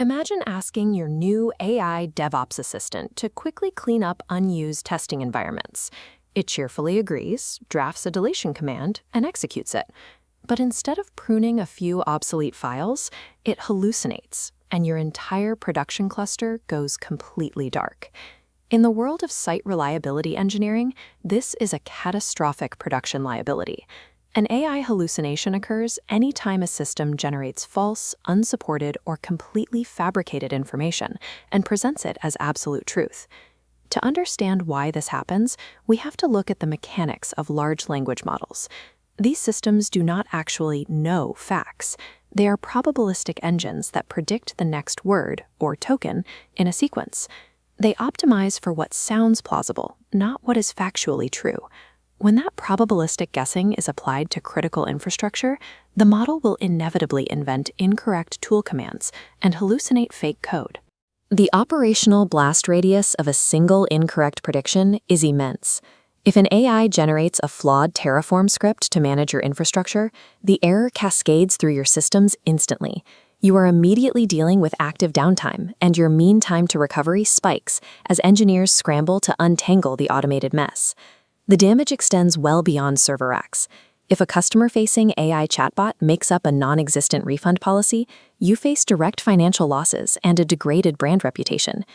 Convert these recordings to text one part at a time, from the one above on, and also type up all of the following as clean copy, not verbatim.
Imagine asking your new AI DevOps assistant to quickly clean up unused testing environments. It cheerfully agrees, drafts a deletion command, and executes it. But instead of pruning a few obsolete files, it hallucinates, and your entire production cluster goes completely dark. In the world of site reliability engineering, this is a catastrophic production liability. An AI hallucination occurs anytime a system generates false, unsupported, or completely fabricated information and presents it as absolute truth. To understand why this happens, we have to look at the mechanics of large language models. These systems do not actually know facts. They are probabilistic engines that predict the next word, or token, in a sequence. They optimize for what sounds plausible, not what is factually true. When that probabilistic guessing is applied to critical infrastructure, the model will inevitably invent incorrect tool commands and hallucinate fake code. The operational blast radius of a single incorrect prediction is immense. If an AI generates a flawed Terraform script to manage your infrastructure, the error cascades through your systems instantly. You are immediately dealing with active downtime, and your mean time to recovery spikes as engineers scramble to untangle the automated mess. The damage extends well beyond server racks. If a customer-facing AI chatbot makes up a non-existent refund policy, you face direct financial losses and a degraded brand reputation.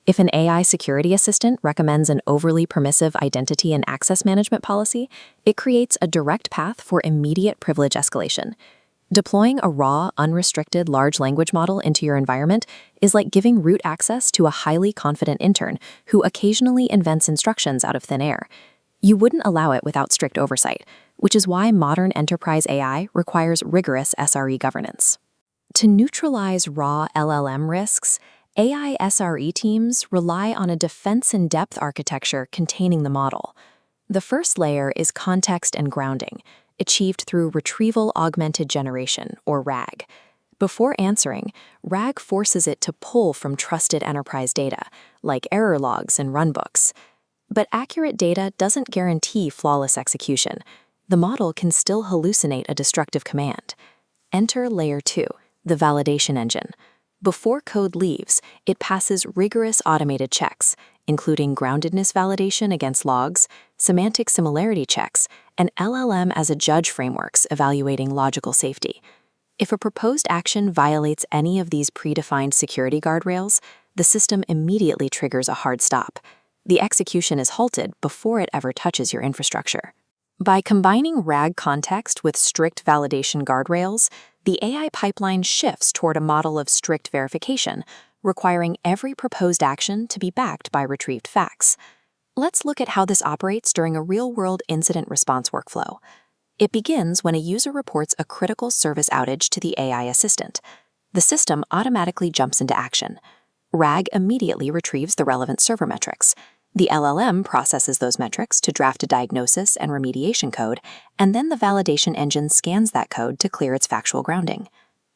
If an AI security assistant recommends an overly permissive identity and access management policy, it creates a direct path for immediate privilege escalation. Deploying a raw, unrestricted large language model into your environment is like giving root access to a highly confident intern who occasionally invents instructions out of thin air. You wouldn't allow it without strict oversight, which is why modern enterprise AI requires rigorous SRE governance. To neutralize raw LLM risks, AI SRE teams rely on a defense-in-depth architecture containing the model. The first layer is context and grounding, achieved through retrieval-augmented generation, or RAG. Before answering, RAG forces it to pull from trusted enterprise data, like error logs and runbooks. But accurate data doesn't guarantee flawless execution. The model can still hallucinate a destructive command. Enter Layer 2, the validation engine. Before code leaves, it passes rigorous automated checks, including groundedness validation against logs, semantic similarity checks, and LLM as a judge frameworks evaluating logical safety. If a proposed action violates any of these predefined security guardrails, the system immediately triggers a hard stop. The execution is halted before it ever touches your infrastructure. By combining RAG context with strict validation guardrails, the AI pipeline shifts toward a model of strict verification, requiring every proposed action to be backed by retrieved facts. Let's look at how this operates during a real-world incident response workflow. It begins when a user reports a critical service outage to the AI assistant. The system automatically jumps into action. RAG immediately retrieves the relevant server metrics. The LLM processes those metrics to draft a diagnosis and remediation code, and then the validation engine scans that code to clear its factual grounding.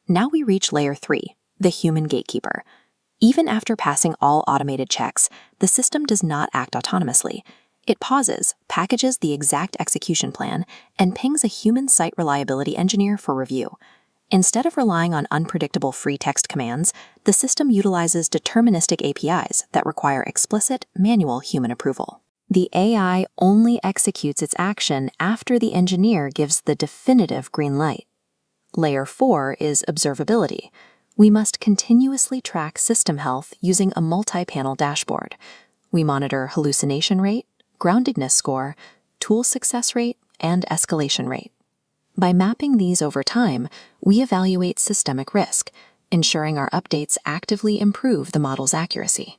Now we reach Layer 3, the human gatekeeper. Even after passing all automated checks, the system does not act autonomously. It pauses, packages the exact execution plan, and pings a human site reliability engineer for review. Instead of relying on unpredictable free text commands, the system utilizes deterministic APIs that require explicit, manual human approval. The AI only executes its action after the engineer gives the definitive green light. Layer 4 is observability. We must continuously track system health using a multi-panel dashboard. We monitor hallucination rate, groundedness score, tool success rate, and escalation rate. By mapping these over time, we evaluate systemic risk, ensuring our updates actively improve the model's accuracy.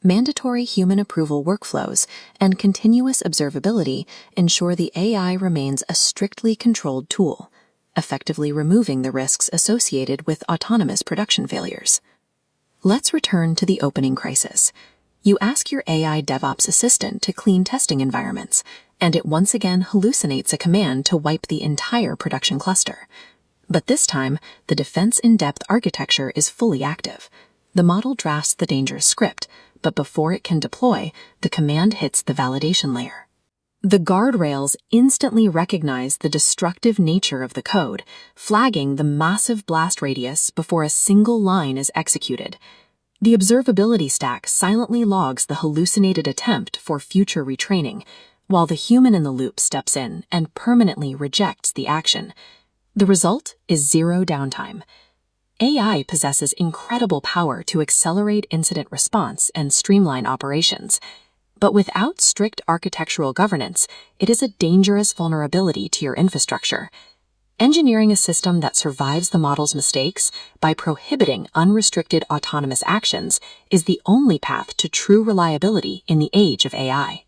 Mandatory human approval workflows and continuous observability ensure the AI remains a strictly controlled tool, effectively removing the risks associated with autonomous production failures. Let's return to the opening crisis. You ask your AI DevOps assistant to clean testing environments, and it once again hallucinates a command to wipe the entire production cluster. But this time, the defense-in-depth architecture is fully active. The model drafts the dangerous script, but before it can deploy, the command hits the validation layer. The guardrails instantly recognize the destructive nature of the code, flagging the massive blast radius before a single line is executed. The observability stack silently logs the hallucinated attempt for future retraining, while the human-in-the-loop steps in and permanently rejects the action. The result is zero downtime. AI possesses incredible power to accelerate incident response and streamline operations. But without strict architectural governance, it is a dangerous vulnerability to your infrastructure. Engineering a system that survives the model's mistakes by prohibiting unrestricted autonomous actions is the only path to true reliability in the age of AI.